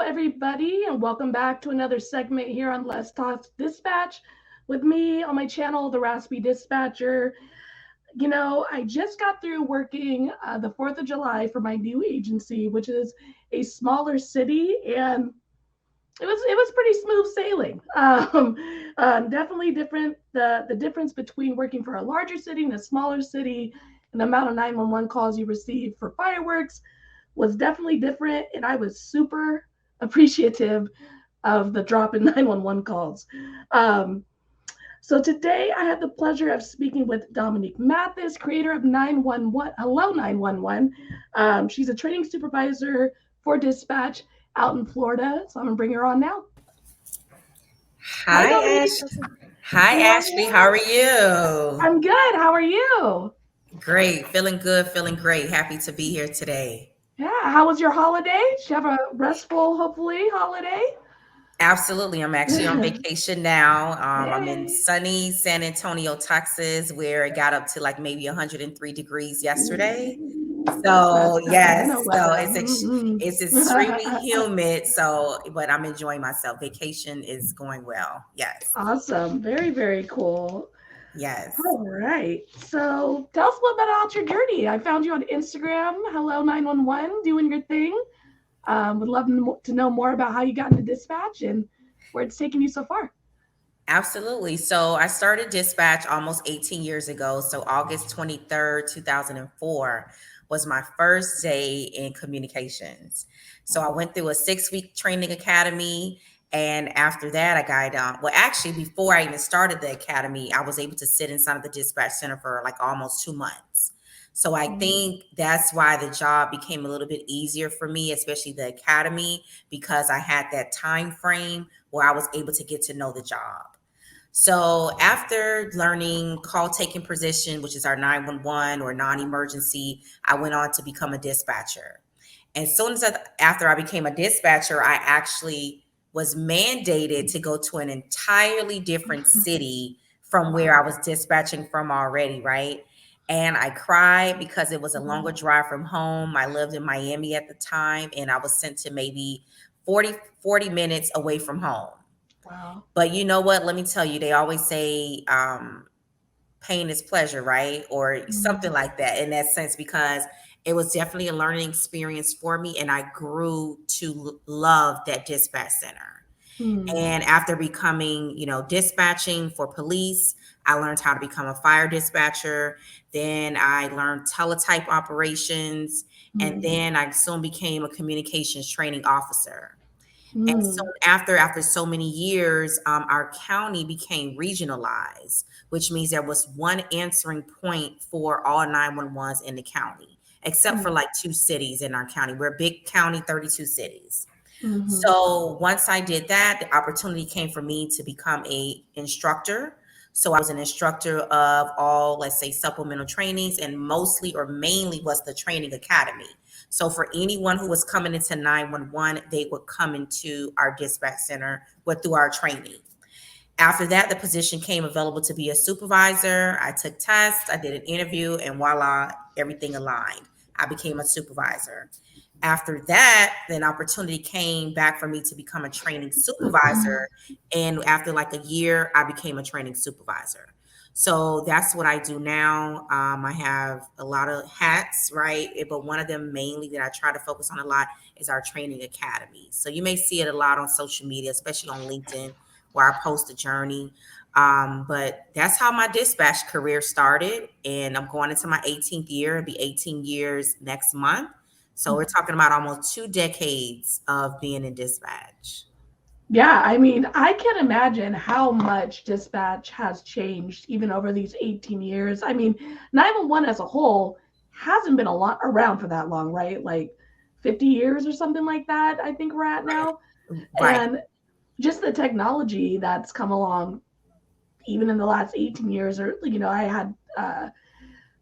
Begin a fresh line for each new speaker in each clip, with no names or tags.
everybody, and welcome back to another segment here on Let's Talk Dispatch with me on my channel, The Raspy Dispatcher. I just got through working the 4th of July for my new agency, which is a smaller city, and it was pretty smooth sailing. Definitely different. The difference between working for a larger city and a smaller city, and the amount of 911 calls you receive for fireworks was definitely different, and I was super appreciative of the drop in 911 calls. Um, so today I had the pleasure of speaking with Dominique Mathis, creator of 911. Hello, 911. She's a training supervisor for dispatch out in Florida. So I'm gonna bring her on now. Hi,
Hi,
Dominique.
Ash. Hi,
How are
Ashley. How
you?
are you?
I'm good. How are you?
Great. Feeling good. Feeling great. Happy to be here today.
Yeah. How was your holiday? Did you have a restful, hopefully, holiday?
Absolutely. I'm actually on vacation now. I'm in
Yay.
sunny San Antonio, Texas, where it got up to like maybe 103 degrees yesterday.
That's
So
Atlanta
yes, so
weather.
it's extremely humid. So, but I'm enjoying myself. Vacation is going well. Yes,
Awesome. Very, very cool.
yes.
All right. So tell us a little bit about your journey. I found you on Instagram. Hello 911, doing your thing. Would love to know more about how you got into dispatch and where it's taken you so far.
Absolutely. So I started dispatch almost 18 years ago. So August 23rd, 2004 was my first day in communications. So I went through a 6-week training academy. And after that, I got, well, actually, before I even started the academy, I was able to sit inside of the dispatch center for like almost 2 months. So I think that's why the job became a little bit easier for me, especially the academy, because I had that time frame where I was able to get to know the job. So after learning call taking position, which is our 911 or non-emergency, I went on to become a dispatcher. And soon as after I became a dispatcher, I actually was mandated to go to an entirely different city from where I was dispatching from already, right? And I cried because it was a longer drive from home. I lived in Miami at the time, and I was sent to maybe 40 minutes away from home.
Wow.
But you know what? Let me tell you, they always say pain is pleasure, right? Or something
Mm-hmm.
like that in that sense, because it was definitely a learning experience for me. And I grew to love that dispatch center. And after becoming, dispatching for police, I learned how to become a fire dispatcher. Then I learned teletype operations. And then I soon became a communications training officer. And so
Mm-hmm.
after so many years, our county became regionalized, which means there was one answering point for all 911s in the county, except for like 2 cities in our county. We're a big county, 32 cities.
Mm-hmm.
So once I did that, the opportunity came for me to become a instructor. So I was an instructor of all, let's say, supplemental trainings, and mostly or mainly was the training academy. So for anyone who was coming into 911, they would come into our dispatch center with through our training. After that, the position came available to be a supervisor. I took tests, I did an interview, and voila, everything aligned. I became a supervisor. After that, an opportunity came back for me to become a training supervisor. And after like a year, I became a training supervisor. So that's what I do now. I have a lot of hats, right? But one of them mainly that I try to focus on a lot is our training academy. So you may see it a lot on social media, especially on LinkedIn, where I post a journey. But that's how my dispatch career started. And I'm going into my 18th year. It'll be 18 years next month. So we're talking about almost 2 decades of being in dispatch.
Yeah, I mean, I can imagine how much dispatch has changed even over these 18 years. I mean, 911 as a whole hasn't been a lot around for that long, right? Like 50 years or something like that, I think we're at
Right.
now.
Right.
And just the technology that's come along even in the last 18 years, or, I had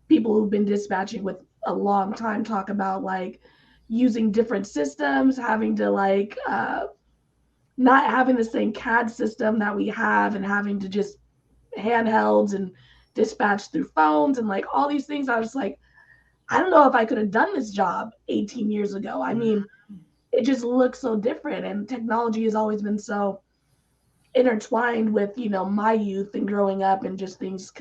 people who've been dispatching with a long time talk about like using different systems, having to not having the same CAD system that we have and having to just handhelds and dispatch through phones and like all these things. I was like, I don't know if I could have done this job 18 years ago. I mean, it just looks so different. And technology has always been so intertwined with, my youth and growing up and just things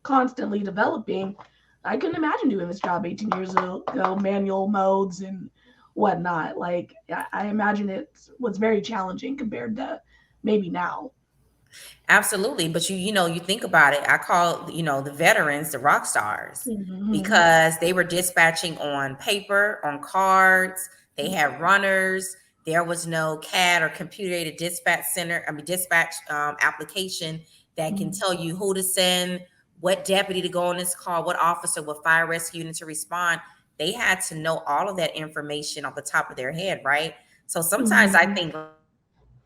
constantly developing. I couldn't imagine doing this job 18 years ago, manual modes and whatnot. Like, I imagine it was very challenging compared to maybe now.
Absolutely. But you think about it. I call, the veterans the rock stars
Mm-hmm.
because they were dispatching on paper, on cards. They had runners. There was no CAD or computer aided dispatch application that can
Mm-hmm.
tell you who to send, what deputy to go on this call, what officer, what fire rescue unit to respond. They had to know all of that information off the top of their head, right? So sometimes I
Mm-hmm.
think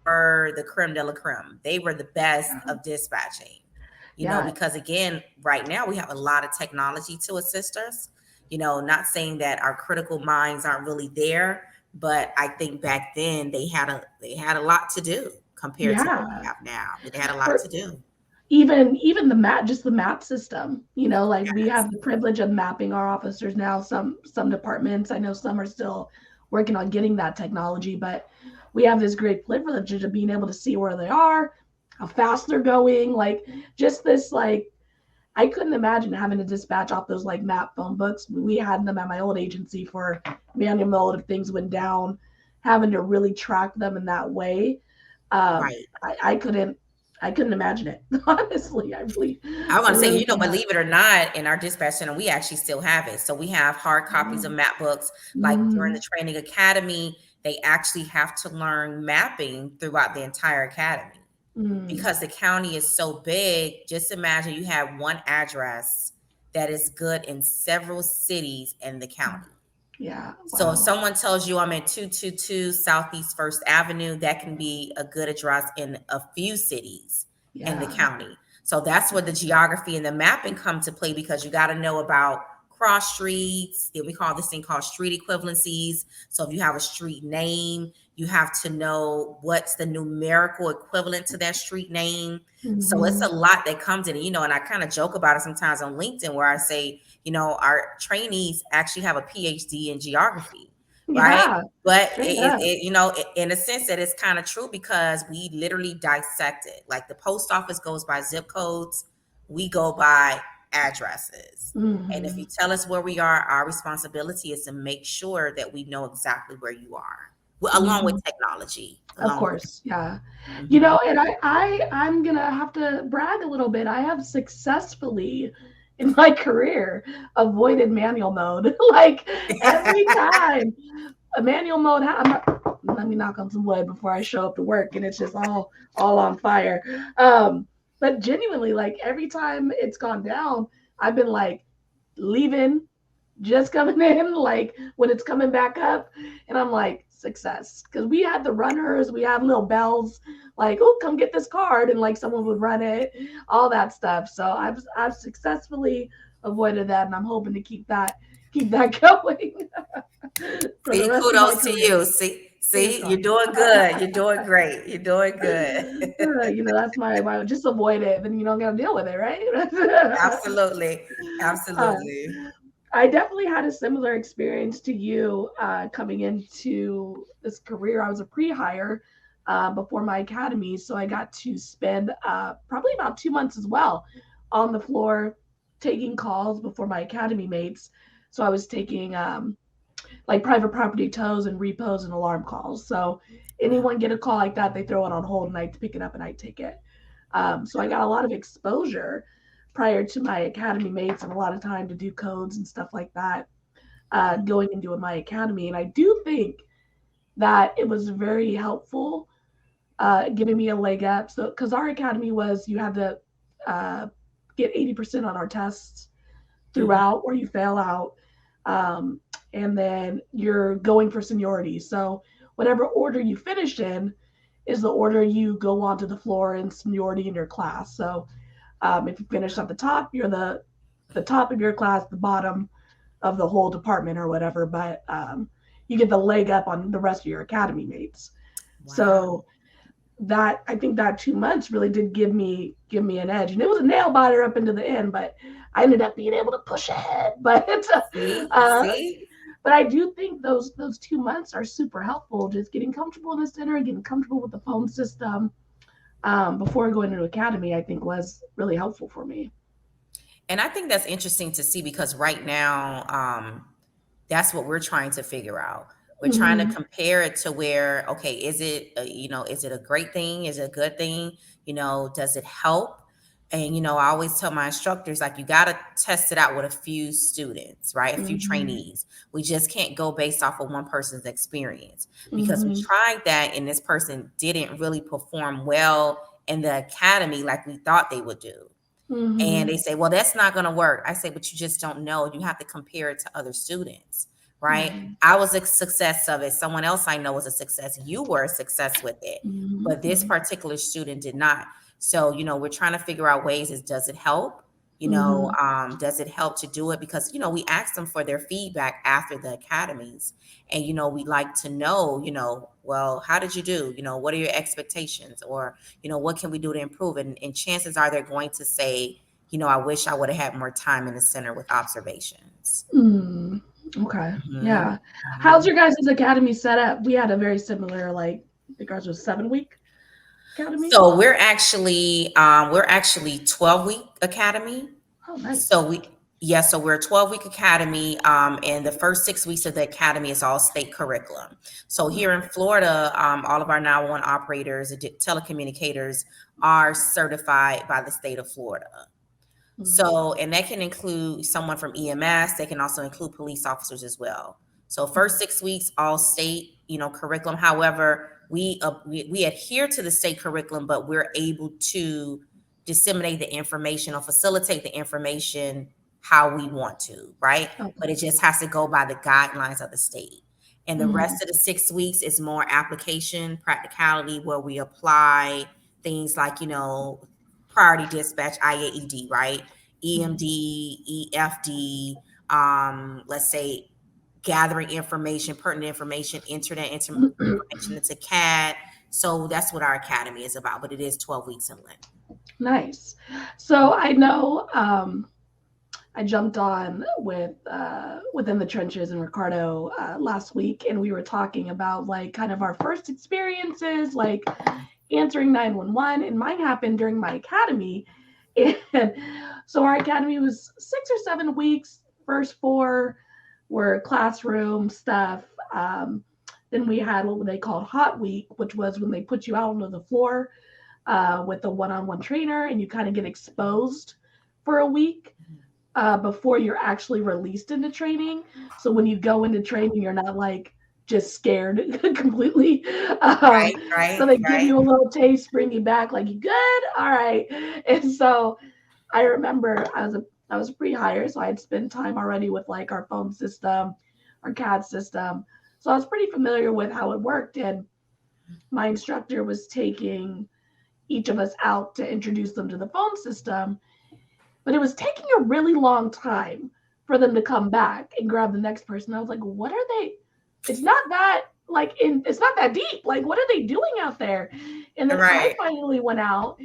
were the creme de la creme. They were the best
Yeah.
of dispatching,
Yeah.
because again, right now we have a lot of technology to assist us. Not saying that our critical minds aren't really there, but I think back then they had a lot to do compared to what we
Yeah.
have now. They had a lot
Or
to do.
even just the map system, like we
Yes.
have the privilege of mapping our officers now. Some departments, I know some are still working on getting that technology, but we have this great privilege of being able to see where they are, how fast they're going, like just this, like, I couldn't imagine having to dispatch off those like map phone books. We had them at my old agency for manual mode if things went down, having to really track them in that way. um,
Right.
I couldn't imagine it. Honestly,
I
I
want to say,
really could not.
believe it or not, in our dispatch center, we actually still have it. So we have hard copies of map books. Like during the
Mm,
training academy, they actually have to learn mapping throughout the entire academy
mm,
because the county is so big. Just imagine you have one address that is good in several cities in the county.
yeah,
So if
wow.
someone tells you I'm at 222 Southeast First Avenue, that can be a good address in a few cities in the
Yeah.
county. So that's where the geography and the mapping come to play because you got to know about cross streets. Then we call this thing called street equivalencies. So if you have a street name, you have to know what's the numerical equivalent to that street name. So it's
Hmm.
a lot that comes in, and I kind of joke about it sometimes on LinkedIn where I say, our trainees actually have a PhD in geography, right?
Yeah,
But
straight up.
in a sense that it's kind of true because we literally dissect it. Like the post office goes by zip codes, we go by addresses. And if
Hmm.
you tell us where we are, our responsibility is to make sure that we know exactly where you are, well, along with
Hmm.
technology.
Of
Along with
course, yeah.
Mhm.
And I'm gonna have to brag a little bit. I have successfully in my career avoided manual mode. Like every time a manual mode, let me knock on some wood before I show up to work and it's just all on fire. But genuinely, like every time it's gone down, I've been like leaving, just coming in, like when it's coming back up, and I'm like, success. Because we had the runners, we had little bells, like, oh, come get this card, and like someone would run it, all that stuff. So I've successfully avoided that, and I'm hoping to keep that going for the
See,
rest of my
kudos to
career.
you.
Fingers
See, you're
crossed.
doing good. You're doing great. You're doing good.
That's my just avoid it, then you don't gotta deal with it, right?
Absolutely.
uh,
Absolutely.
I definitely had a similar experience to you coming into this career. I was a pre-hire before my academy, so I got to spend probably about 2 months as well on the floor taking calls before my academy mates. So I was taking like private property tows and repos and alarm calls. So
Wow.
anyone get a call like that, they throw it on hold and I pick it up and I take it. So I got a lot of exposure prior to my academy mates and a lot of time to do codes and stuff like that going and doing my academy. And I do think that it was very helpful, giving me a leg up. So, because our academy was, you had to uh, get 80% on our tests
Mhm.
throughout, or you fail out. Um, and then you're going for seniority. So, whatever order you finish in is the order you go onto the floor in seniority in your class. So, if you finish at the top, you're the top of your class, the bottom of the whole department or whatever. But you get the leg up on the rest of your academy mates.
Wow.
So that, I think that 2 months really did give me an edge, and it was a nail biter up into the end, but I ended up being able to push ahead. But
See?
uh,
See?
But I do think those 2 months are super helpful. Just getting comfortable in the center, getting comfortable with the phone system before going into academy, I think was really helpful for me.
And I think that's interesting to see because right now, that's what we're trying to figure out. We're trying to
Mm-hmm.
compare it to where, okay, is it, is it a great thing? Is it a good thing? Does it help? And, I always tell my instructors, like, you got to test it out with a few students, right? A few
Mm-hmm.
trainees. We just can't go based off of one person's experience because we
Mm-hmm.
tried that and this person didn't really perform well in the academy like we thought they would do. And
Mm-hmm.
they say, well, that's not going to work. I say, but you just don't know. You have to compare it to other students, right?
Right.
I was a success of it. Someone else I know was a success. You were a success with it, but this
Mm-hmm.
particular student did not. So, we're trying to figure out ways does it help?
Mm-hmm.
Does it help to do it? Because, we asked them for their feedback after the academies. And, we like to know, well, how did you do? What are your expectations? Or, what can we do to improve? And chances are they're going to say, I wish I would have had more time in the center with observations.
Mm. Okay.
Mhm,
Yeah. How's
mhm.
your guys' academy set up? We had a very similar, like, I think ours was 7-week academy.
So we're actually 12-week academy.
Oh, nice.
So we're a 12-week academy, and the first 6 weeks of the academy is all state curriculum. So here in Florida, all of our 911 operators, telecommunicators are certified by the state of Florida.
Mm-hmm.
So, and that can include someone from EMS. They can also include police officers as well. So, first 6 weeks, all state, curriculum. However, we adhere to the state curriculum, but we're able to disseminate the information or facilitate the information how we want to, right? But
Okay.
it just has to go by the guidelines of the state. And the
Mm-hmm.
rest of the 6 weeks is more application, practicality, where we apply things like, priority dispatch, IAED, right?
Mm-hmm.
EMD, EFD, let's say gathering information, pertinent information, information into CAD. So that's what our academy is about, but it is 12 weeks in length.
Nice. So I know I jumped on with within the trenches and Ricardo last week, and we were talking about like kind of our first experiences, like answering 911, and mine happened during my academy. And so our academy was 6 or 7 weeks. First 4 were classroom stuff. Then we had what they called hot week, which was when they put you out onto the floor with a one-on-one trainer, and you kind of get exposed for a week before you're actually released into training. So when you go into training, you're not like just scared completely. Um,
Right,
so
right,
they give
right.
you a little taste, bring you back, like you good, all right. And so I remember I was a pre-hire, so I had spent time already with like our phone system, our CAD system. So I was pretty familiar with how it worked, and my instructor was taking each of us out to introduce them to the phone system, but it was taking a really long time for them to come back and grab the next person. I was like, what are they? It's not that it's not that deep. Like, what are they doing out there? And then I
Right,
finally went out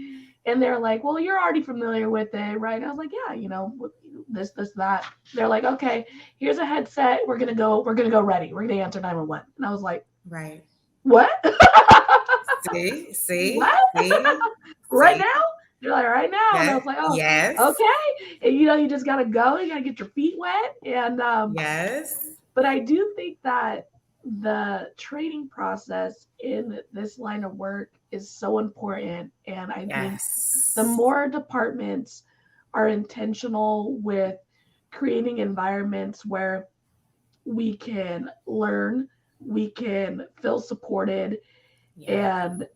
and they're like, well, you're already familiar with it, right? And I was like, yeah, this, that. They're like, okay, here's a headset. We're gonna go ready. We're gonna answer 911. And I was like,
right.
what?
See,
What?
see, see,
Right
see.
now? They're like, right now. And I
Yeah,
was like, oh,
yes,
okay. And you just gotta go, you gotta get your feet wet. And
yes,
but I do think that the training process in this line of work is so important. And I think the
yes.
more departments are intentional with creating environments where we can learn, we can feel supported,
Yes.
and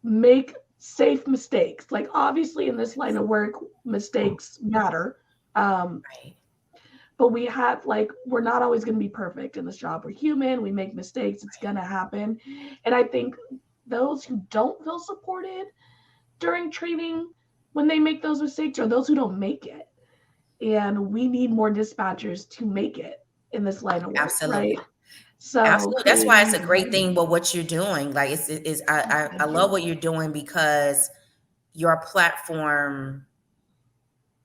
make safe mistakes. Like, obviously, in this line of work, mistakes matter. Um,
Right.
but we're not always going to be perfect in this job. We're human, we make mistakes, it's going to happen. And I think those who don't feel supported during training when they make those mistakes are those who don't make it. And we need more dispatchers to make it in this line of work, right?
Absolutely.
So
Absolutely. That's why
creating
it's
these
a great thing
environments.
about what you're doing. Like I
Thank
love
you.
what you're doing because your platform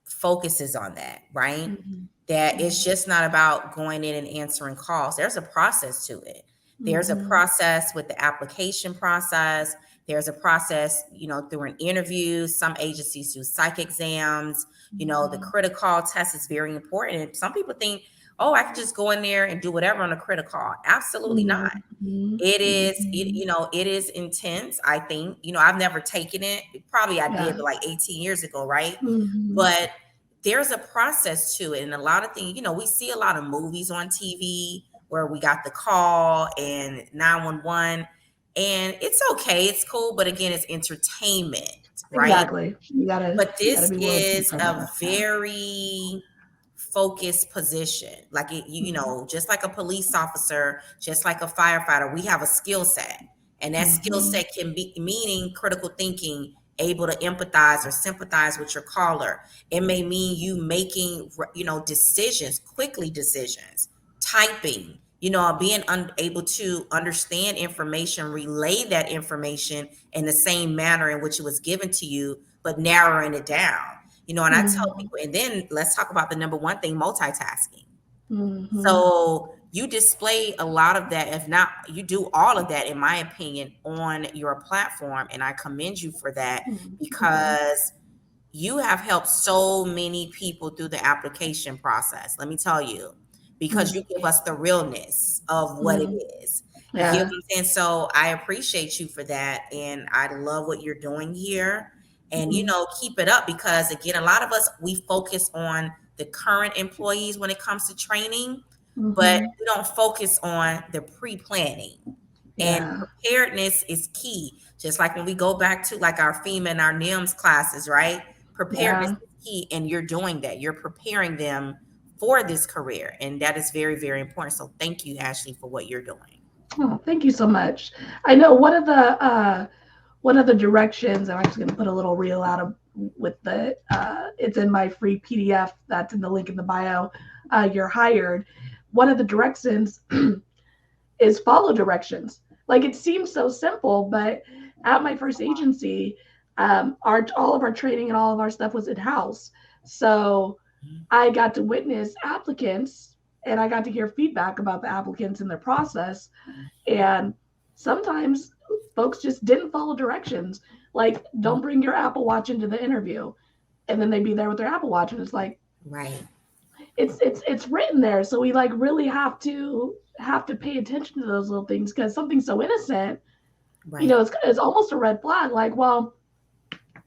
focuses on that, right?
Mhm.
that it's just not about going in and answering calls. There's a process to it. There's a process with the application process. There's a process, through an interview. Some agencies do psych exams. The Criticall test is very important. Some people think, oh, I can just go in there and do whatever on a Criticall. Absolutely not. It is, it is intense. I think, I've never taken it. Probably I did, but like 18 years ago, right? But there's a process to it. And a lot of things, we see a lot of movies on TV where we got the call and 911, and it's okay. It's cool. But again, it's entertainment, right?
Exactly.
But this is a very focused position. Like, just like a police officer, just like a firefighter, we have a skill set. And that skill set can be meaning critical thinking, able to empathize or sympathize with your caller. It may mean you making, decisions, typing, being unable to understand information, relay that information in the same manner in which it was given to you, but narrowing it down. And I tell people, and then let's talk about the number one thing, multitasking. So you display a lot of that. If not, you do all of that, in my opinion, on your platform. And I commend you for that, because you have helped so many people through the application process. Let me tell you, because you give us the realness of what it is. You get what I'm saying? So I appreciate you for that. And I love what you're doing here. And, keep it up, because again, a lot of us, we focus on the current employees when it comes to training, but we don't focus on the pre-planning. And preparedness is key. Just like when we go back to like our FEMA and our NIMS classes, right? Preparedness is key. And you're doing that. You're preparing them for this career. And that is very, very important. So thank you, Ashley, for what you're doing.
Oh, thank you so much. I know one of the directions, I'm actually going to put a little reel out with the, it's in my free PDF that's in the link in the bio. You're hired. One of the directions is follow directions. Like, it seems so simple, but at my first agency, all of our training and all of our stuff was in-house. So I got to witness applicants, and I got to hear feedback about the applicants and their process. And sometimes folks just didn't follow directions. Like, don't bring your Apple Watch into the interview. And then they'd be there with their Apple Watch, and it's like,
right.
It's written there. So we like really have to pay attention to those little things, because something so innocent, it's almost a red flag. Like, well,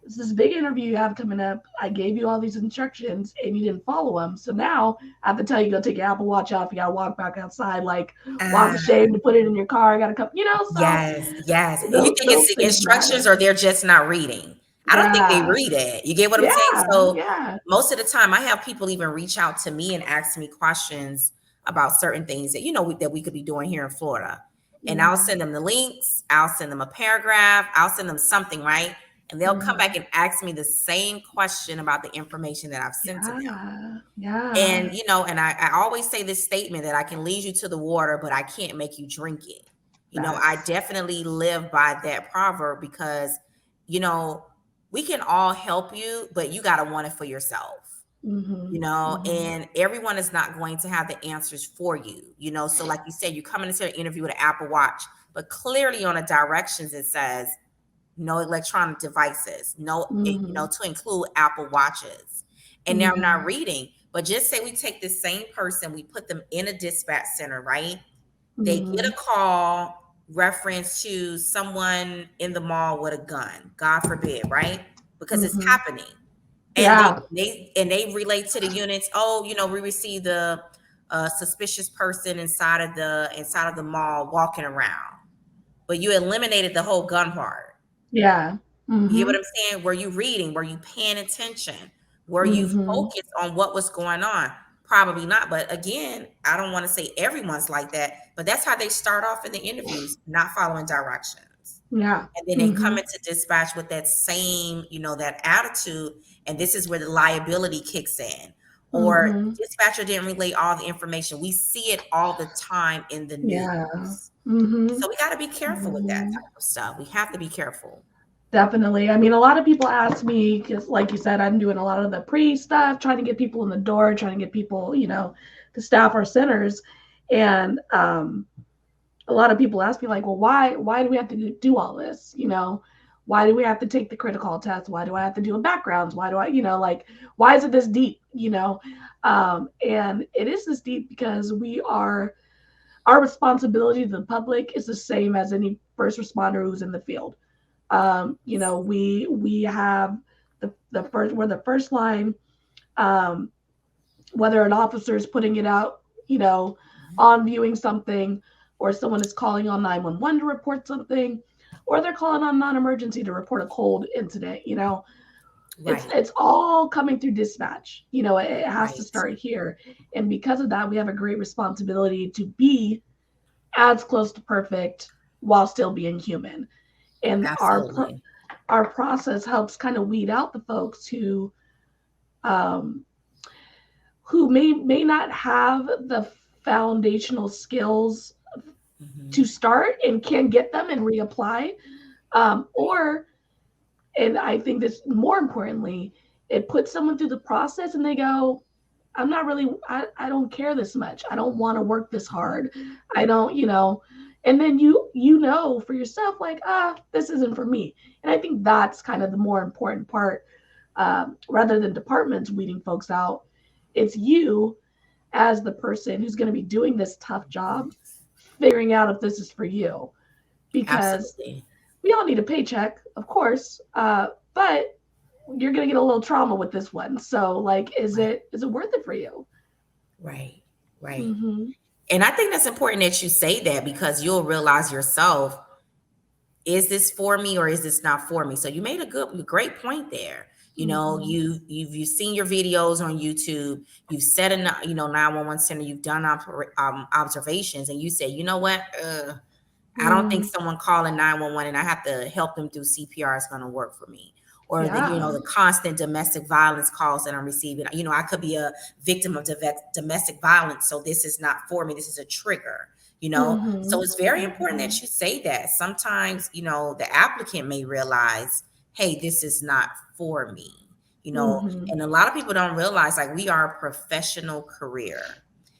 it's this big interview you have coming up. I gave you all these instructions and you didn't follow them. So now I have to tell you, go take your Apple Watch off. You got to walk back outside, like walk ashamed to put it in your car. I got to come, So
yes. You think it's the instructions, or they're just not reading? I don't think they read it. You get what I'm saying? So most of the time I have people even reach out to me and ask me questions about certain things that, that we could be doing here in Florida. And I'll send them the links. I'll send them a paragraph. I'll send them something, right? And they'll come back and ask me the same question about the information that I've sent to them. And, and I always say this statement that I can lead you to the water, but I can't make you drink it. I definitely live by that proverb, because, we can all help you, but you got to want it for yourself. And everyone is not going to have the answers for you, so like you said, you're coming into an interview with an Apple Watch, but clearly on the directions, it says no electronic devices, to include Apple Watches. And they're not reading. But just say we take the same person, we put them in a dispatch center, right? They get a call reference to someone in the mall with a gun, God forbid, right? Because it's happening. And they relate to the units. Oh, we received a suspicious person inside of the mall walking around. But you eliminated the whole gun part. You get what I'm saying? Were you reading? Were you paying attention? Were you focused on what was going on? Probably not. But again, I don't want to say everyone's like that, but that's how they start off in the interviews, not following directions. And then they come into dispatch with that same, that attitude. And this is where the liability kicks in. Or dispatcher didn't relay all the information. We see it all the time in the news. So we got to be careful with that type of stuff. We have to be careful.
Definitely. I mean, a lot of people ask me, because like you said, I'm doing a lot of the pre stuff, trying to get people in the door, trying to get people, to staff our centers. And a lot of people ask me like, well, why do we have to do all this? Why do we have to take the Criticall test? Why do I have to do a backgrounds? Why do I, like, why is it this deep? And it is this deep because our responsibility to the public is the same as any first responder who's in the field. We have we're the first line, whether an officer is putting it out, on viewing something, or someone is calling on 911 to report something, or they're calling on non-emergency to report a cold incident,
Right.
it's all coming through dispatch. It has
Right.
to start here. And because of that, we have a great responsibility to be as close to perfect while still being human. And
Absolutely.
our process helps kind of weed out the folks um, who may not have the foundational skills to start and can get them and reapply, or, and I think this more importantly, it puts someone through the process and they go, I'm not really, I don't care this much. I don't want to work this hard. I don't, and then you for yourself, like, this isn't for me. And I think that's kind of the more important part, rather than departments weeding folks out. It's you as the person who's going to be doing this tough job, figuring out if this is for you, because
Absolutely.
we all need a paycheck, of course, but you're going to get a little trauma with this one. So, like, is
Right.
it worth it for you?
Right. Right.
Mm-hmm.
And I think that's important that you say that, because you'll realize yourself, is this for me or is this not for me? So you made a great point there.
Mm-hmm.
You've seen your videos on YouTube. You've said in 911 center. You've done observations, and you say, you know what? I don't think
Mm,
someone calling 911 and I have to help them through CPR is going to work for me. Or
yeah.
the constant domestic violence calls that I'm receiving. I could be a victim of domestic violence, so this is not for me. This is a trigger.
Mm-hmm.
So it's very important that you say that. Sometimes, the applicant may realize, hey, this is not for me.
Mm-hmm.
And a lot of people don't realize, like, we are a professional career.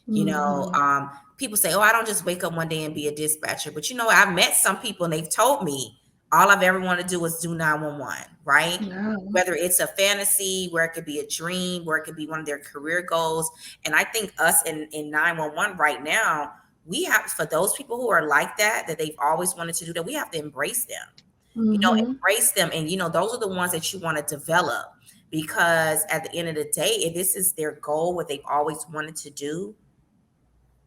Mm-hmm.
People say, oh, I don't just wake up one day and be a dispatcher. But I've met some people and they've told me all I've ever wanted to do is do 911, right?
Yeah.
Whether it's a fantasy, where it could be a dream, where it could be one of their career goals. And I think us in 911 right now, we have, for those people who are like that they've always wanted to do that, we have to embrace them,
Mm-hmm.
embrace them. And, those are the ones that you want to develop, because at the end of the day, if this is their goal, what they've always wanted to do,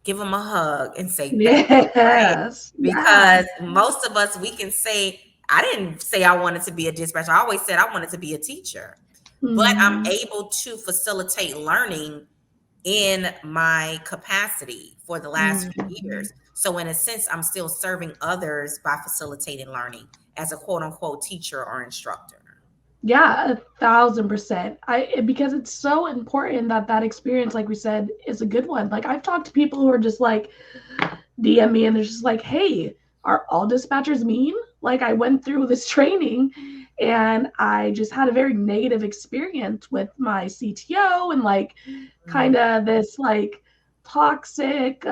give them a hug and say thank you, right?
Yes. Yeah.
Because most of us, we can say, I didn't say I wanted to be a dispatcher. I always said I wanted to be a teacher, but I'm
Mm-hmm.
able to facilitate learning in my capacity for the last few
Mm-hmm.
years. So in a sense, I'm still serving others by facilitating learning as a quote unquote teacher or instructor.
Yeah, 1,000%. Because it's so important that that experience, like we said, is a good one. Like, I've talked to people who are just like DM me and they're just like, hey, are all dispatchers mean? Like, I went through this training and I just had a very negative experience with my CTO, and like kind of this like toxic,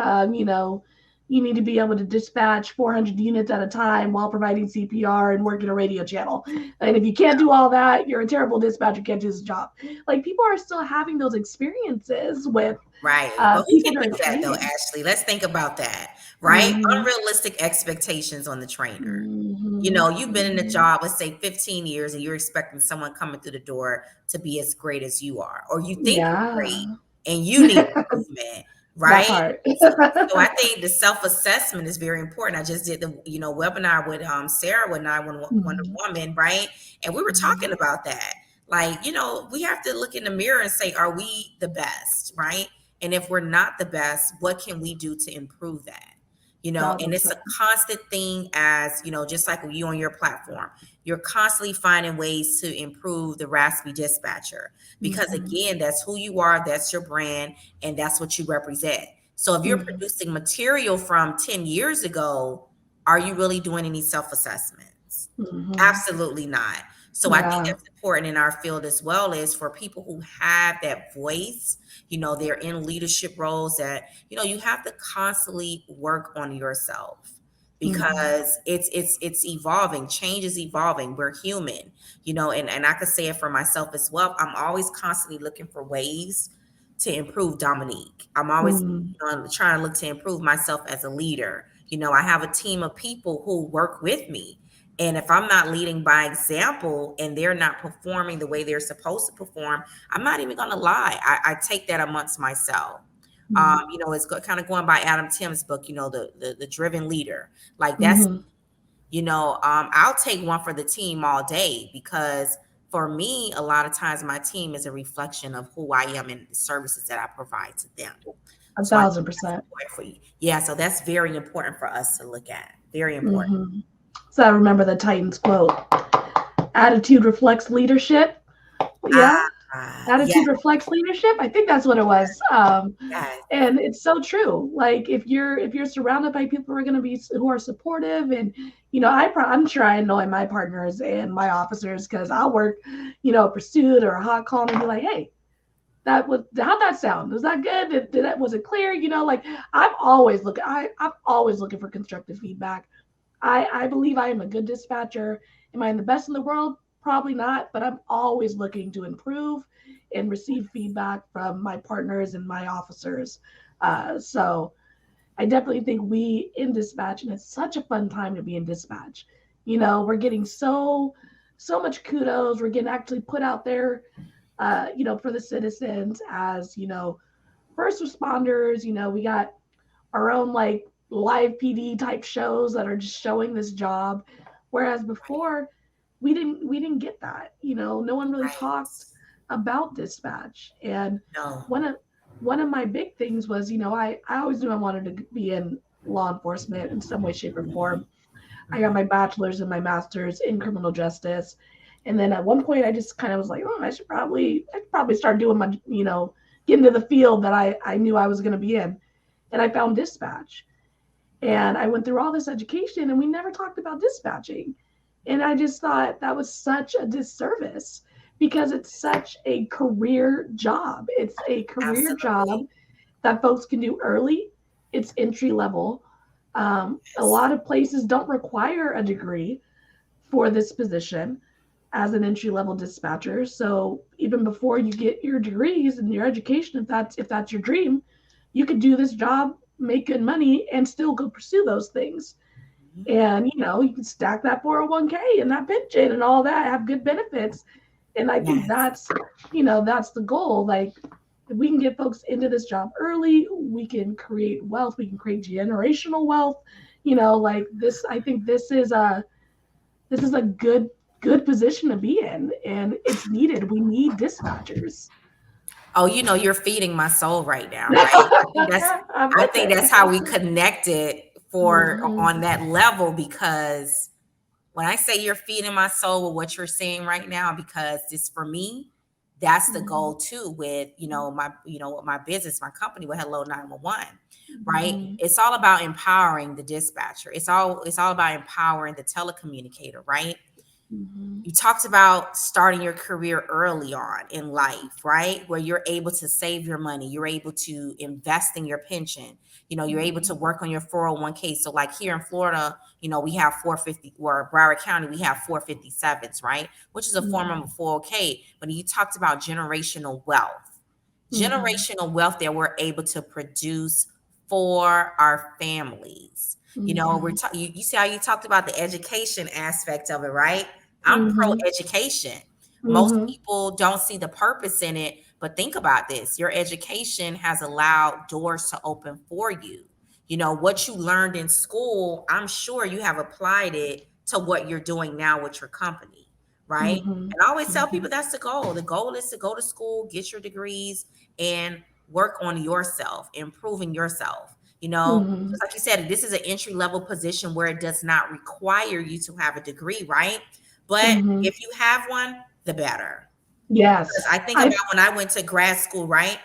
you need to be able to dispatch 400 units at a time while providing CPR and working a radio channel. And if you can't do all that, you're a terrible dispatcher, can't do this job. Like, people are still having those experiences with
Right. But who
people
can do
during
that though,
training.
Ashley? Let's think about that, right?
Mm-hmm.
Unrealistic expectations on the trainer.
Mm-hmm.
You've been in the
Mm-hmm.
job, let's say 15 years, and you're expecting someone coming through the door to be as great as you are, or you think you're great
Yeah.
and you need improvement,
That
right?
part.
So I think the self-assessment is very important. I just did the webinar with Sarah with 911 Wonder
Mhm.
Woman, right? And we were talking
Mhm.
about that. Like, we have to look in the mirror and say, are we the best, right? And if we're not the best, what can we do to improve that? And it's a
1,000%.
constant thing, as just like you on your platform, you're constantly finding ways to improve the raspy dispatcher, because
Mhm.
again, that's who you are, that's your brand, and that's what you represent. So if you're
Mhm.
producing material from 10 years ago, are you really doing any self-assessments?
Mm-hmm.
Absolutely not. So I think
Yeah.
that's important in our field as well, is for people who have that voice, they're in leadership roles, that, you have to constantly work on yourself,
Mm-hmm.
because it's evolving. Change is evolving. We're human, and I could say it for myself as well. I'm always constantly looking for ways to improve Dominique. I'm always,
Mm-hmm.
trying to look to improve myself as a leader. I have a team of people who work with me, and if I'm not leading by example and they're not performing the way they're supposed to perform, I'm not even going to lie. I take that amongst myself. It's kind of going by Adam Tim's book, the driven leader. Like, that's,
Mm-hmm.
I'll take one for the team all day, because for me, a lot of times my team is a reflection of who I am and the services that I provide to them.
A
So I think
thousand
that's
percent.
important for you. Yeah. So that's very important for us to look at. Very important.
Mm-hmm. So I remember the Titans quote: "Attitude reflects leadership." Yeah,
Yeah.
attitude reflects leadership. I think that's what it was.
Yes.
And it's so true. Like if you're surrounded by people who are going to be who are supportive, and I'm sure I annoy my partners and my officers, because I'll work, a pursuit or a hot call and be like, hey, how'd that sound? Was that good? Was it clear? Like I'm always looking for constructive feedback. I believe I am a good dispatcher. Am I the best in the world? Probably not, but I'm always looking to improve and receive feedback from my partners and my officers. So I definitely think we in dispatch, and it's such a fun time to be in dispatch. We're getting so much kudos. We're getting actually put out there, for the citizens as first responders. We got our own like live PD type shows that are just showing this job. Whereas before we didn't get that. No one really talked
Right.
about dispatch. And
No.
one of my big things was, I always knew I wanted to be in law enforcement in some way, shape, or form. I got my bachelor's and my master's in criminal justice. And then at one point I just kind of was like, oh, I should probably start doing my, get into the field that I knew I was going to be in. And I found dispatch. And I went through all this education and we never talked about dispatching. And I just thought that was such a disservice, because it's such a career job. It's a career job
Absolutely.
that folks can do early. It's entry level. A
Yes.
lot of places don't require a degree for this position as an entry level dispatcher. So even before you get your degrees and your education, if that's your dream, you could do this job, make good money, and still go pursue those things.
Mhm.
And you can stack that 401k and that pension and all that, have good benefits. And I think
Yes.
that's the goal. Like, if we can get folks into this job early, we can create wealth, we can create generational wealth. Like this, I think this is a good position to be in, and it's needed. We need dispatchers.
Oh, you're feeding my soul right now, right? I think that's
I'm
I
with
think
it.
that's how we connected for
Mm-hmm.
on that level, because when I say you're feeding my soul with what you're saying right now, because this for me, that's the goal too, with with my business, my company with Hello 911, right?
Mm-hmm.
It's all about empowering the dispatcher. It's all about empowering the telecommunicator, right?
Mm-hmm.
You talked about starting your career early on in life, right? Where you're able to save your money, you're able to invest in your pension, you're able to work on your 401k. So, like here in Florida, we have 450, or Broward County, we have 457s, right? Which is a form of a 401k. But you talked about
Mm-hmm.
generational wealth that we're able to produce for our families.
Mm-hmm.
You see how you talked about the education aspect of it, right? I'm pro
Mm-hmm.
education. Most
Mm-hmm.
people don't see the purpose in it, but think about this. Your education has allowed doors to open for you. What you learned in school, I'm sure you have applied it to what you're doing now with your company, right?
Mm-hmm.
And I always tell
Mm-hmm.
people that's the goal. The goal is to go to school, get your degrees, and work on yourself, improving yourself.
Mm-hmm.
Just like you said, this is an entry level position where it does not require you to have a degree, right? But
Mm-hmm.
if you have one, the better. Because
Yes.
I think about when I went to grad school, right?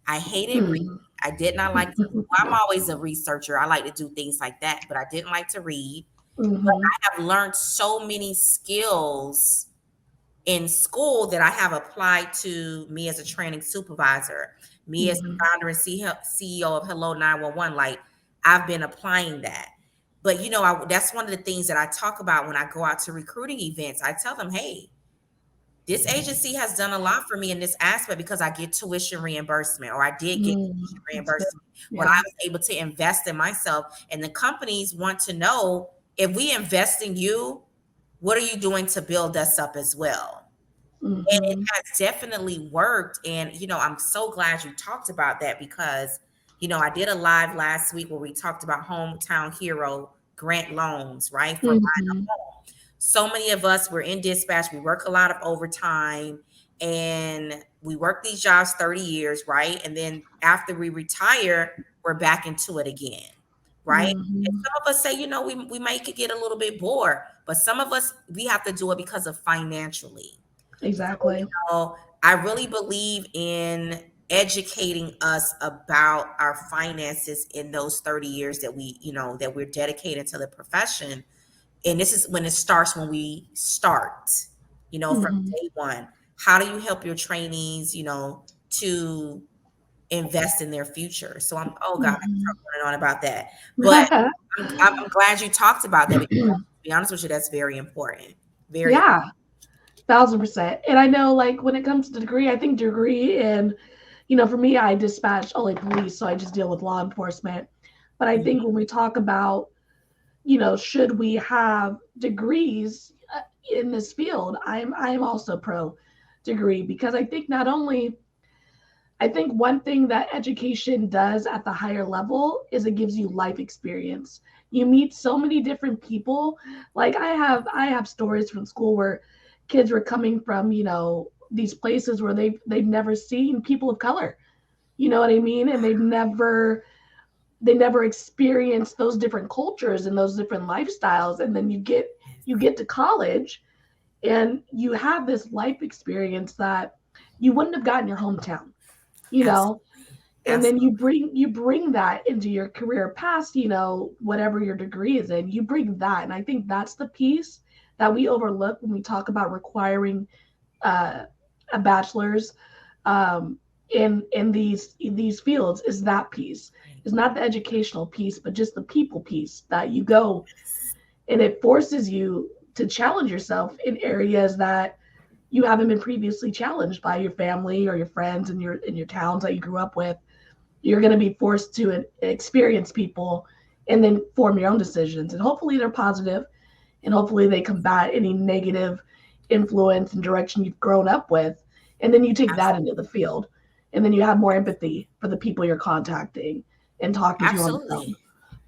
I hated reading.
Mm.
I did not like to, well, I'm always a researcher. I like to do things like that, but I didn't like to read.
Mm-hmm.
I have learned so many skills in school that I have applied to me as a training supervisor, me as the
Mm-hmm.
founder and CEO of Hello 911. Like, I've been applying that. But that's one of the things that I talk about when I go out to recruiting events. I tell them, hey, this agency has done a lot for me in this aspect because I get tuition reimbursement, or I did get tuition
That's good.
reimbursement when I
Yeah.
was able to invest in myself. And the companies want to know, if we invest in you, what are you doing to build us up as well? And it
Mm-hmm.
has definitely worked. And, I'm so glad you talked about that because, I did a live last week where we talked about hometown hero grant loans, right? For buying
Mm-hmm.
a home. So many of us, we're in dispatch, we work a lot of overtime, and we work these jobs 30 years, right? And then after we retire, we're back into it again, right? And
Mm-hmm.
some of us say, we might get a little bit bored, but some of us, we have to do it because of financially. So,
Exactly.
I really believe in educating us about our finances in those 30 years that we're dedicated to the profession. And this is when it starts, when we start, from
Mm-hmm.
day one. How do you help your trainees, to invest in their future? So oh God, I can
Mm-hmm.
talk on and on about that. But I'm glad you talked about that, because to be honest with you, that's very important. Very.
Yeah, 1,000%. And I know, like, when it comes to degree, I think degree and, for me, I dispatch only police, so I just deal with law enforcement. But I think when we talk about, should we have degrees in this field, I'm also pro degree, because I think not only, I think one thing that education does at the higher level is it gives you life experience. You meet so many different people. Like, I have stories from school where kids were coming from, these places where they've never seen people of color. You know what I mean? And they never experienced those different cultures and those different lifestyles. And then you get to college and you have this life experience that you wouldn't have gotten in your hometown, you know
Absolutely.
and then
Absolutely.
you bring that into your career past, whatever your degree is in. You bring that, and I think that's the piece that we overlook when we talk about requiring uh, a bachelor's in these fields. Is that piece, is not the educational piece, but just the people piece, that you go and it forces you to challenge yourself in areas that you haven't been previously challenged by your family or your friends in your towns that you grew up with. You're going to be forced to experience people and then form your own decisions. And hopefully they're positive, and hopefully they combat any negative influence and direction you've grown up with. And then you take that into the field. And then you have more empathy for the people you're contacting and talking to on the phone.
Absolutely.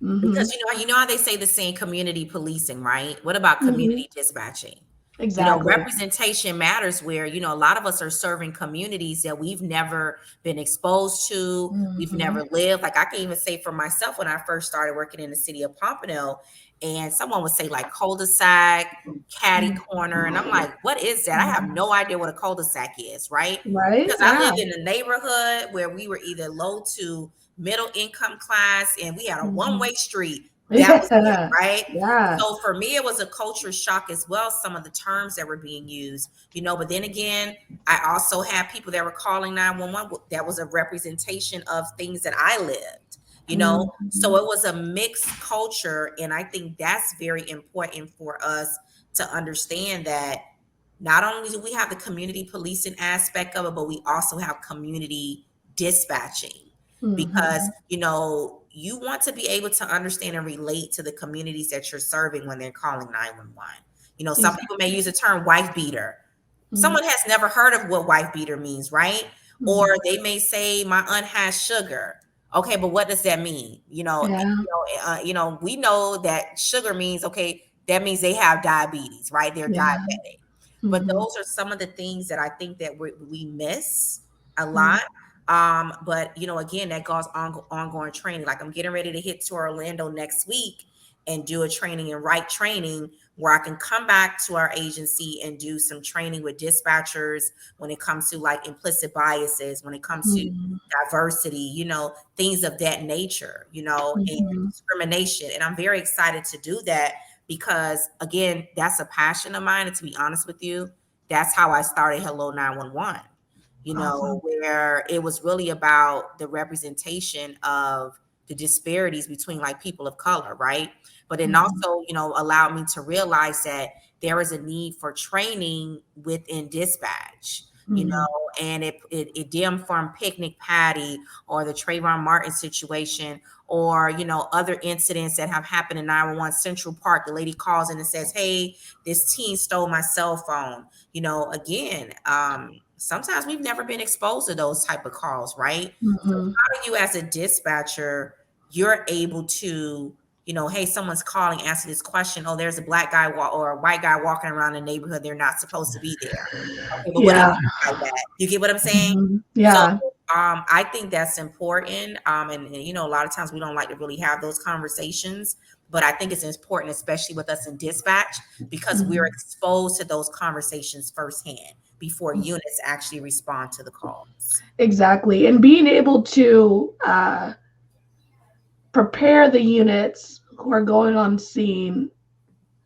Mm-hmm.
Because how they say the saying community policing, right? What about
Mm-hmm.
community dispatching?
Exactly.
Representation matters, where, a lot of us are serving communities that we've never been exposed to, we've
Mm-hmm.
never lived. Like, I can even say for myself, when I first started working in the city of Pompano, and someone would say like cul-de-sac, caddy corner, and I'm like, what is that? I have no idea what a cul-de-sac is, right?
Right?
Because I
Yeah.
lived in a neighborhood where we were either low to middle income class, and we had a
Mm-hmm.
one-way street. That was it,
Yeah.
right?
Yeah.
So for me, it was a culture shock as well, some of the terms that were being used, but then again, I also had people that were calling 911 that was a representation of things that I lived.
Mm-hmm.
So it was a mixed culture. And I think that's very important for us to understand, that not only do we have the community policing aspect of it, but we also have community dispatching, because
Mm-hmm.
you want to be able to understand and relate to the communities that you're serving when they're calling 911. Some people may
Exactly.
use the term wife beater.
Mm-hmm.
Someone has never heard of what wife beater means, right? Or
Mm-hmm.
they may say, my aunt has sugar. Okay, but what does that mean?
Yeah.
We know that sugar means, okay, that means they have diabetes, right? They're
Yeah.
diabetic. But
Mm-hmm.
those are some of the things that I think that we miss a
Mm-hmm.
lot. But again, that goes ongoing training. Like, I'm getting ready to hit to Orlando next week and do a training and right training, where I can come back to our agency and do some training with dispatchers when it comes to like implicit biases, when it comes to
Mm-hmm.
diversity, things of that nature, and
Mm-hmm.
discrimination. And I'm very excited to do that, because again, that's a passion of mine. And to be honest with you, that's how I started Hello 911,
Awesome.
where it was really about the representation of the disparities between like people of color, right? But it
Mhm.
also, allowed me to realize that there is a need for training within dispatch,
Mhm.
and it stemmed from Picnic Patty or the Trayvon Martin situation, or other incidents that have happened in 911 Central Park. The lady calls in and says, hey, this teen stole my cell phone. Again, sometimes we've never been exposed to those type of calls, right? So
Mhm.
how do you as a dispatcher, you're able to, hey, someone's calling, answer this question. Oh, there's a black guy or a white guy walking around the neighborhood. They're not supposed to be there. Okay, but what do you
Yeah.
mean by that? You get what I'm saying?
Mhm.
So
Yeah.
I think that's important. And a lot of times we don't like to really have those conversations, but I think it's important, especially with us in dispatch, because we're
Mhm.
exposed to those conversations firsthand before
Mhm.
units actually respond to the calls.
Exactly. And being able to prepare the units who are going on scene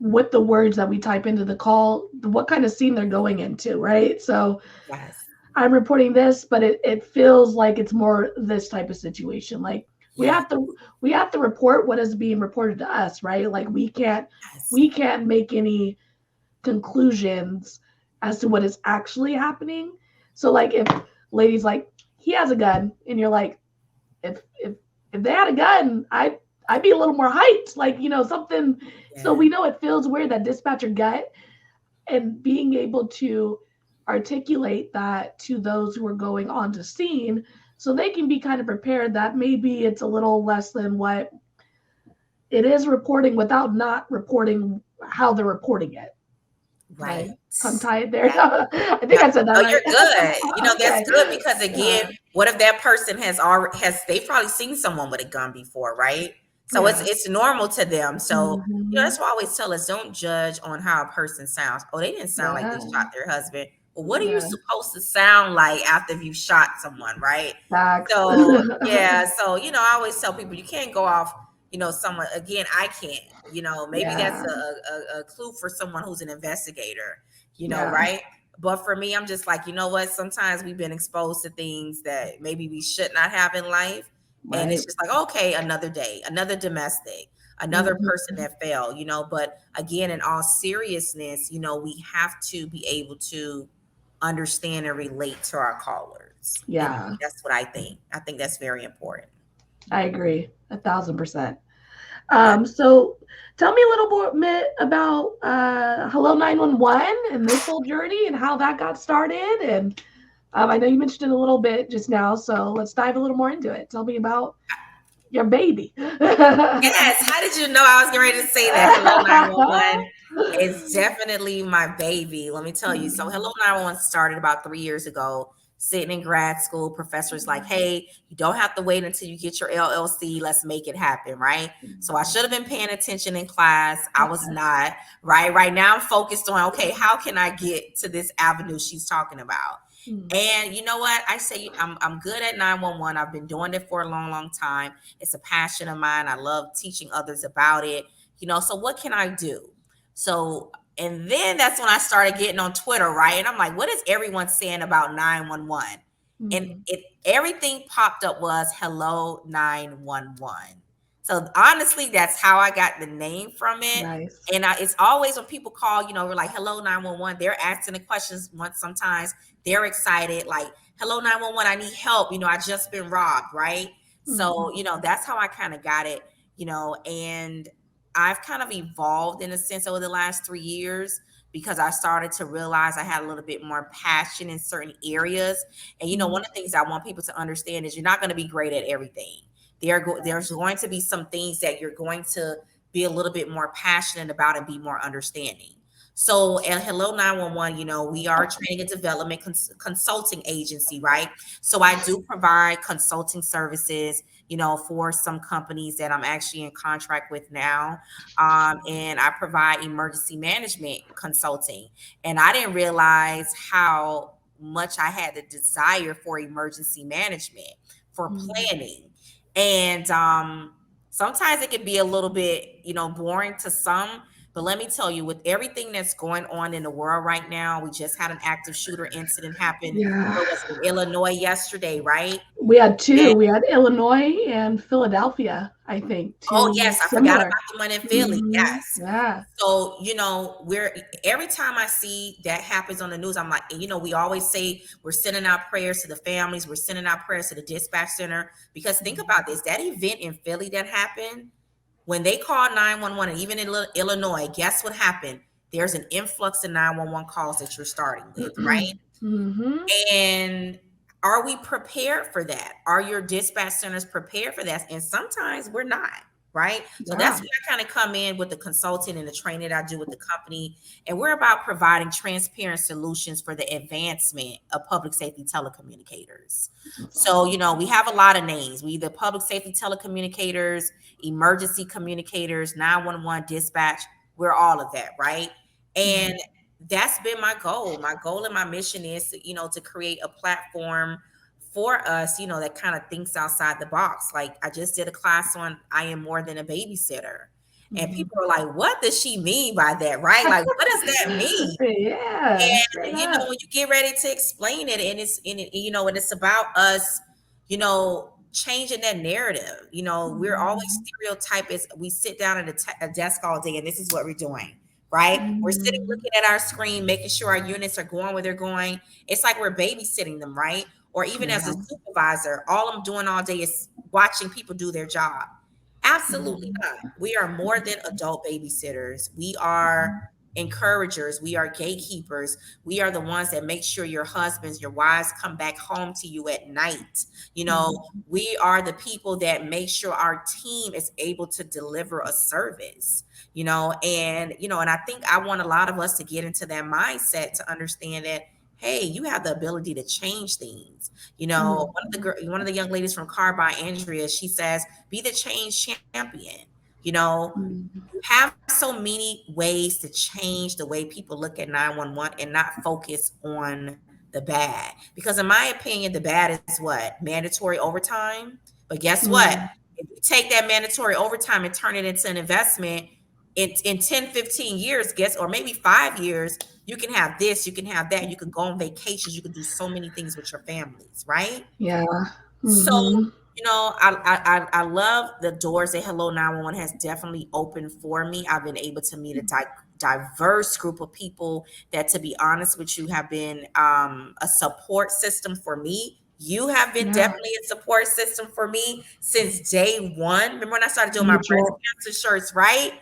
with the words that we type into the call, what kind of scene they're going into, right? So
Yes.
I'm reporting this, but it feels like it's more this type of situation. Like we
Yes.
have to we have to report what is being reported to us, right? Like
Yes.
we can't make any conclusions as to what is actually happening. So like if ladies like he has a gun and you're like if they had a gun, I'd be a little more hyped, like something. So
Yeah.
we know it feels weird that dispatcher gut and being able to articulate that to those who are going on to scene so they can be kind of prepared that maybe it's a little less than what it is reporting without not reporting how they're reporting it.
Right.
Right. Tongue tied there.
Yeah.
I think
No,
I said that
no,
right.
you're good. That's
Okay.
good because again, what if that person they've probably seen someone with a gun before, right? So it's
Yeah.
it's normal to them. So,
Hmm.
that's why I always tell us, don't judge on how a person sounds. Oh, they didn't sound like they
Yeah.
shot their husband. Well, what are you
Yeah.
supposed to sound like after you shot someone, right?
Facts.
So yeah, so I always tell people you can't go off, someone again, I can't, maybe that's
Yeah.
a clue for someone who's an investigator,
Yeah.
right? But for me, I'm just like, you know what? Sometimes we've been exposed to things that maybe we should not have in life. And
Right.
it's just like, okay, another day, another domestic, another person
Hmm.
that fell, But again, in all seriousness, we have to be able to understand and relate to our callers. And
Yeah.
that's what I think. I think that's very important.
I agree 1,000%.
Yeah.
So tell me a little bit about Hello 911 and this whole journey and how that got started. And I know you mentioned it a little bit just now, so let's dive a little more into it. Tell me about your baby.
Yes. How did you know I was getting ready to say that? Hello 911 is definitely my baby. Let me tell you. So Hello 911 started about 3 years ago. Sitting in grad school, professors like, hey, you don't have to wait until you get your LLC. Let's make it happen, right? So I should have been paying attention in class. I was not, right? Right now I'm focused on, okay, how can I get to this avenue she's talking about? And you know what? I say I'm good at 911. I've been doing it for a long, long time. It's a passion of mine. I love teaching others about it. So what can I do? So, and then that's when I started getting on Twitter, right? And I'm like, what is everyone saying about 911? And everything popped up was hello 911. So honestly, that's how I got the name from it.
Nice.
And it's always when people call, we're like, hello 911. They're asking the questions once sometimes. They're excited, like, hello 911, I need help. I just been robbed, right? So, that's how I kind of got it, and I've kind of evolved in a sense over the last 3 years because I started to realize I had a little bit more passion in certain areas. And, one of the things I want people to understand is you're not going to be great at everything. There's going to be some things that you're going to be a little bit more passionate about and be more understanding. So at Hello 911, we are a training and development consulting agency, right? So I do provide consulting services, for some companies that I'm actually in contract with now. And I provide emergency management consulting. And I didn't realize how much I had the desire for emergency management, for planning. And sometimes it can be a little bit, boring to some But let me tell you, with everything that's going on in the world right now, we just had an active shooter incident happen.
Yeah.
Where was it? In Illinois yesterday, right?
We had two.
And
We had Illinois and Philadelphia, I think,
oh
two
yes, I forgot
similar.
about the one in Philly. Yes.
Yeah.
So, we're every time I see that happens on the news, I'm like, we always say we're sending out prayers to the families, we're sending out prayers to the dispatch center. Because think about this, that event in Philly that happened, when they called 911, and even in Illinois, guess what happened? There's an influx of 911 calls that you're starting with, right?
Mm-hmm.
And are we prepared for that? Are your dispatch centers prepared for that? And sometimes we're not, right? So that's
Yeah.
where I kind of come in with the consulting and the training that I do with the company. And we're about providing transparent solutions for the advancement of public safety telecommunicators. So, we have a lot of names. We either public safety telecommunicators, emergency communicators, 911 dispatch. We're all of that, right? And that's been my goal. My goal and my mission is, to create a platform for us, that kind of thinks outside the box. Like I just did a class on I am more than a babysitter. And people are like, what does she mean by that? Right? Like, what does that mean?
Yeah.
And when you get ready to explain it, and and it's about us, changing that narrative. We're always stereotyped as we sit down at a desk all day, and this is what we're doing. Right? We're sitting looking at our screen, making sure our units are going where they're going. It's like we're babysitting them, right? Or even as a supervisor, all I'm doing all day is watching people do their job. Absolutely not. We are more than adult babysitters. We are encouragers. We are gatekeepers. We are the ones that make sure your husbands, your wives come back home to you at night. We are the people that make sure our team is able to deliver a service, and I think I want a lot of us to get into that mindset to understand that, hey, you have the ability to change things. One of the young ladies from Carby, Andrea, she says, be the change champion. You have so many ways to change the way people look at 911 and not focus on the bad. Because in my opinion, the bad is what? Mandatory overtime. But guess what? If you take that mandatory overtime and turn it into an investment in 10, 15 years, or maybe 5 years, you can have this, you can have that, you can go on vacations, you can do so many things with your families, right?
Yeah.
So, I love the doors that Hello 911 has definitely opened for me. I've been able to meet a diverse group of people that, to be honest with you, have been a support system for me. You have been definitely a support system for me since day one. Remember when I started doing my breast cancer shirts, right?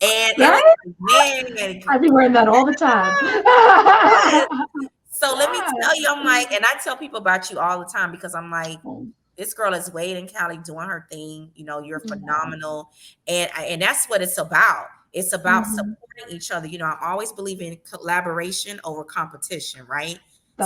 And it was like, man,
I've been wearing that all the time.
So let me tell you, I'm like, and I tell people about you all the time because I'm like, this girl is Wade and Cali doing her thing. You're phenomenal. And that's what it's about. It's about supporting each other. I always believe in collaboration over competition, right?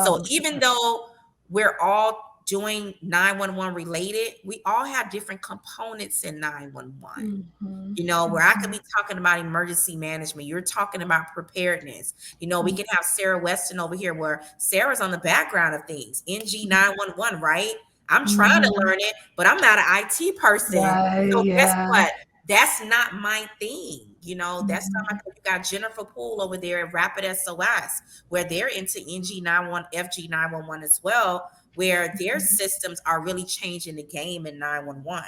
So even though we're all doing 911 related, we all have different components in 911. Where I could be talking about emergency management, you're talking about preparedness. We can have Sarah Weston over here, where Sarah's on the background of things, NG 911, right? I'm trying to learn it, but I'm not an IT person. So guess what? That's not my thing. That's not my thing. You got Jennifer Poole over there at Rapid SOS, where they're into NG 911, FG 911 as well, where their systems are really changing the game in 911.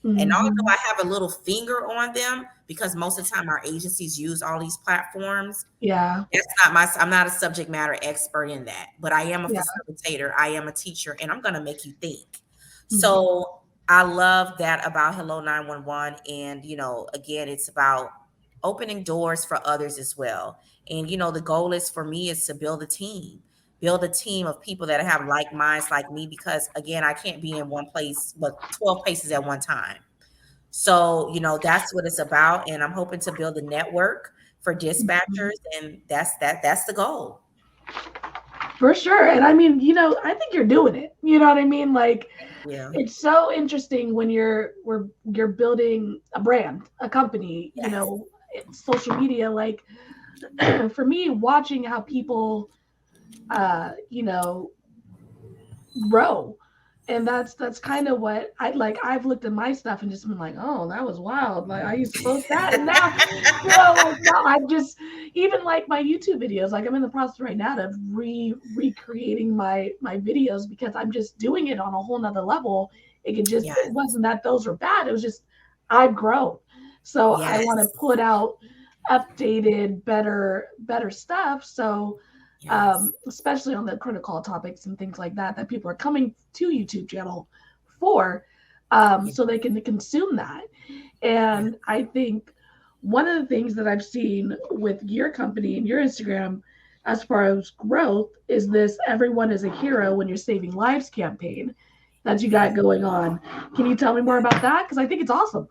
And although I have a little finger on them, because most of the time our agencies use all these platforms, that's not I'm not a subject matter expert in that, but I am a facilitator, I am a teacher, and I'm going to make you think. So I love that about Hello 911. And, again, it's about opening doors for others as well. And, the goal is for me is to build a team of people that have like minds like me, because again, I can't be in one place, but 12 places at one time. So, that's what it's about. And I'm hoping to build a network for dispatchers. And that's the goal.
For sure. And I mean, I think you're doing it. You know what I mean? Like, it's so interesting when you're building a brand, a company, social media. Like, for me, watching how people grow And that's kind of what I like. I've looked at my stuff and just been like, oh, that was wild. Like I used to post that, and now, like now I'm just even like my YouTube videos. Like I'm in the process right now of recreating my videos because I'm just doing it on a whole nother level. It
Yes.
wasn't that those were bad. It was just I've grown, so I want to
Yes.
put out updated, better stuff. So
Yes.
especially on the critical topics and things like that people are coming to YouTube channel for,
Yeah.
so they can consume that.
Yeah.
And I think one of the things that I've seen with your company and your Instagram as far as growth is this everyone is a hero when you're saving lives campaign that you got
Yes.
going on. Can you tell me more about that? Because I think it's awesome.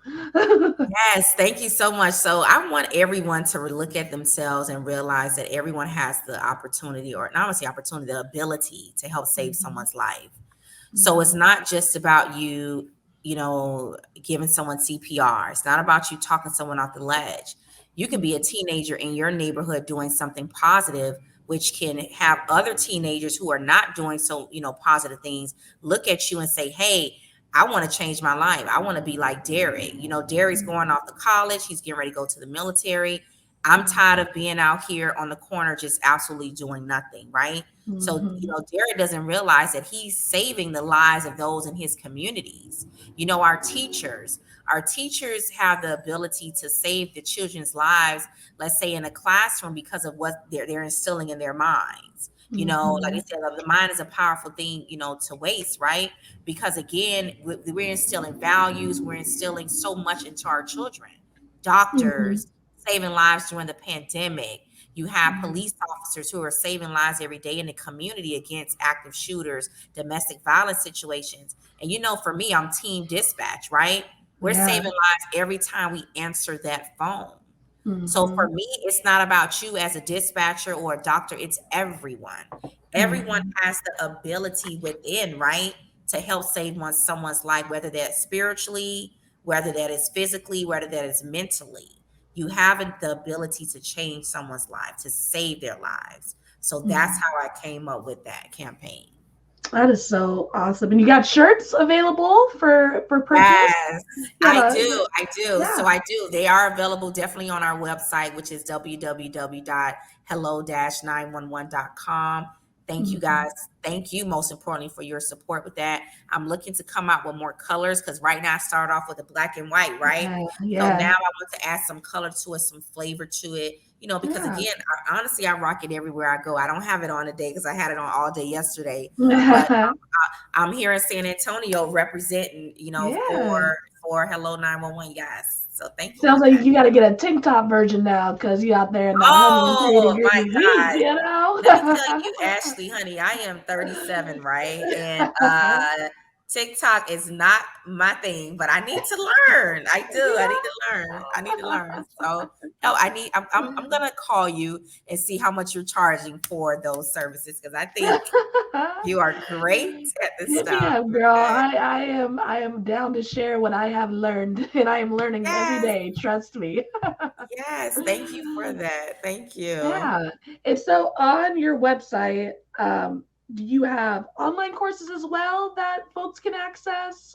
Yes, thank you so much. So I want everyone to look at themselves and realize that everyone has the opportunity, or not only the opportunity, the ability to help save
Mhm,
someone's life. So it's
mhm,
not just about you, giving someone CPR. It's not about you talking someone off the ledge. You can be a
mhm,
teenager in your neighborhood doing something positive, which can have other teenagers who are not doing so, positive things look at you and say, hey, I want to change my life. I want to be like Derek. Derek's going off to college. He's getting ready to go to the military. I'm tired of being out here on the corner just absolutely doing nothing, right? So,
mhm,
Derek doesn't realize that he's saving the lives of those in his communities. Our teachers have the ability to save the children's lives, let's say in a classroom, because of what they're instilling in their minds. Like I
mhm,
said, the mind is a powerful thing, to waste, right? Because again, we're instilling values, we're instilling so much into our children.
mhm,
Doctors saving lives during the pandemic. You have
mhm.
police officers who are saving lives every day in the community against active shooters, domestic violence situations. And for me, I'm team dispatch, right? We're
Yeah.
saving lives every time we answer that phone. So for
Mhm,
me, it's not about you as a dispatcher or a doctor, it's everyone. Everyone
mhm.
has the ability within, right, to help save someone's life, whether that's spiritually, whether that is physically, whether that is mentally. You have the ability to change someone's life, to save their lives. So that's
Mhm.
how I came up with that campaign.
That is so awesome. And you got shirts available for purchase?
Yes,
You
I
got
do. I do. So
yeah.
I do. They are available definitely on our website, which is www.hello-911.com. Thank you
Mhm.
guys. Thank you, most importantly, for your support with that. I'm looking to come out with more colors because right now I started off with a black and white, right?
Yeah,
So now
yeah,
I want to add some color to it, some flavor to it, because
yeah.
again, honestly, I rock it everywhere I go. I don't have it on today because I had it on all day yesterday, but I'm here in San Antonio representing,
Yeah.
for Hello 911. Yes. So thank you
Sounds
for
like
that.
you got to get a TikTok version now because you out there in that 103
Oh
degree
my
heat,
God.
you know?
Let me tell you, Ashley, honey, I am 37, right? And TikTok is not my thing, but I need to learn. I do. I need to learn. I need to learn. So no, I'm gonna call you and see how much you're charging for those services because I think you are great at this
Hit me
stuff.
up, girl.
Okay.
I am down to share what I have learned, and I am learning every
Yes.
day. Trust me.
Yes, thank you for that. Thank you.
Yeah. And so on your website, do you have online courses as well that folks can access?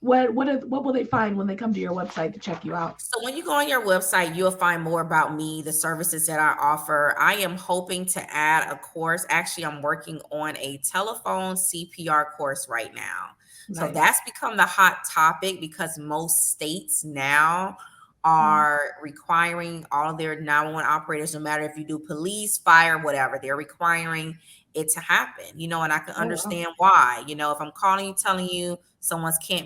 What will they find when they come to your website to check you out?
So when you go on your website, you'll find more about me, the services that I offer. I am hoping to add a course. Actually, I'm working on a telephone CPR course right now. So
Nice.
that's become the hot topic because most states now
Mm,
are requiring all of their 911 operators, no matter if you do police, fire, whatever, they're requiring it to happen, and I can
oh wow.
understand why. If I'm calling you, telling you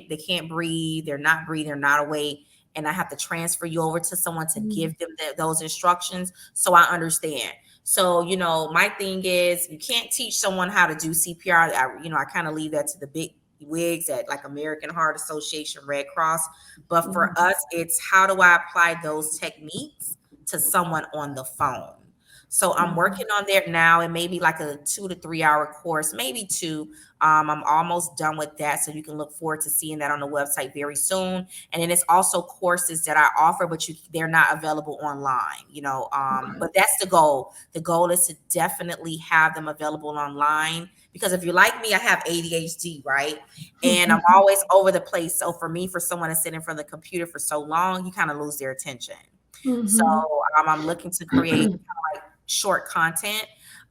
they can't breathe, they're not breathing, they're not awake, and I have to transfer you over to someone to
Mm,
give them those instructions. So I understand. So, my thing is you can't teach someone how to do CPR. I kind of leave that to the big wigs at like American Heart Association, Red Cross. But for
mm,
us, it's how do I apply those techniques to someone on the phone? So I'm working on that now. It may be like a 2 to 3 hour course, maybe two. I'm almost done with that. So you can look forward to seeing that on the website very soon. And then it's also courses that I offer, but they're not available online,
Okay.
but that's the goal. The goal is to definitely have them available online, because if you're like me, I have ADHD, right? And I'm always over the place. So for someone to sit in front of the computer for so long, you kind of lose their attention. So
Mhm.
I'm looking to create short content.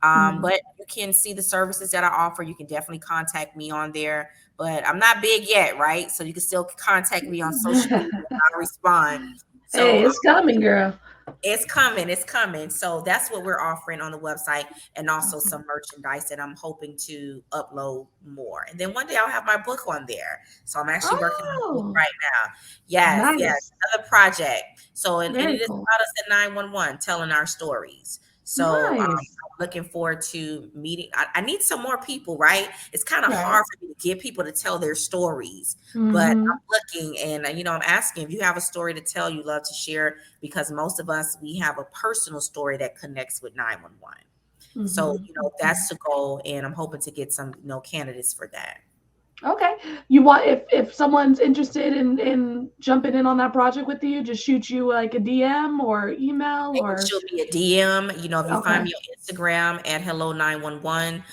Mhm.
But you can see the services that I offer. You can definitely contact me on there. But I'm not big yet, right? So you can still contact me on social media and I'll respond. So
Hey, it's coming, girl.
it's coming. It's coming. So that's what we're offering on the website, and also some merchandise that I'm hoping to upload more. And then one day I'll have my book on there. So I'm actually working on a book
Oh,
right now. Yes, yes,
nice.
another project. So and
Very
it is
cool.
about us at 911 telling our stories. So
Nice.
I'm looking forward to meeting. I need some more people, right? It's kind of
Right.
hard for me to get people to tell their stories, but
Mhm.
I'm looking, and I'm asking, if you have a story to tell, you love to share, because most of us, we have a personal story that connects with 911. So,
Mhm.
that's the goal, and I'm hoping to get some, candidates for that.
Okay. You want, if someone's interested in jumping in on that project with you, just shoot you like a DM or email
They can
or
shoot me a DM. If you find
okay.
me on Instagram at Hello 911,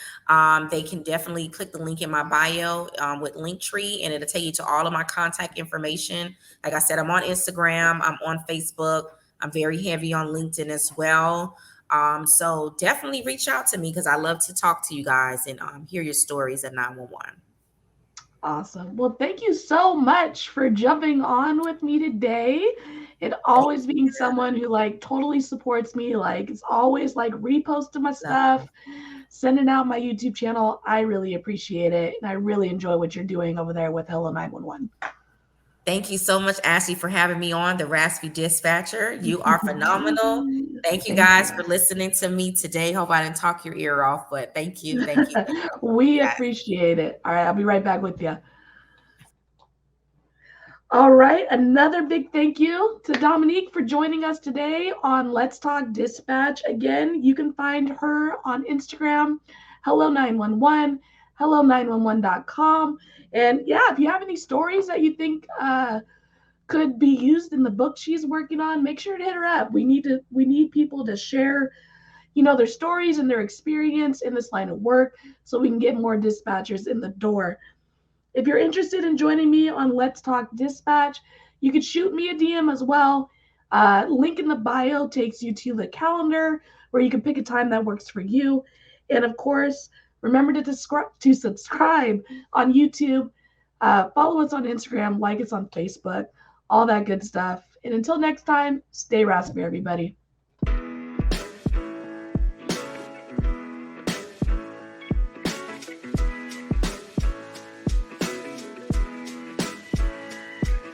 they can definitely click the link in my bio with Linktree, and it'll take you to all of my contact information. Like I said, I'm on Instagram, I'm on Facebook, I'm very heavy on LinkedIn as well. So definitely reach out to me, because I love to talk to you guys and hear your stories at 911.
Awesome. Well, thank you so much for jumping on with me today. And
Thank
always being
you.
someone who like totally supports me, like it's always like reposting my
Love
stuff,
you.
sending out my YouTube channel. I really appreciate it. And I really enjoy what you're doing over there with Hello 911.
Thank you so much, Ashley, for having me on the Raspy Dispatcher. You are phenomenal. Thank you
Thank
guys
you.
for listening to me today. Hope I didn't talk your ear off, but thank you. Thank you. Thank you.
We
Yes.
appreciate it. All right, I'll be right back with you. All right, another big thank you to Dominique for joining us today on Let's Talk Dispatch. Again, you can find her on Instagram, hello 911, hello911.com. And yeah, if you have any stories that you think could be used in the book she's working on, make sure to hit her up. We need people to share, their stories and their experience in this line of work so we can get more dispatchers in the door. If you're interested in joining me on Let's Talk Dispatch, you could shoot me a DM as well. Link in the bio takes you to the calendar where you can pick a time that works for you. And of course, remember to subscribe on YouTube, follow us on Instagram, like us on Facebook, all that good stuff. And until next time, stay raspy, everybody.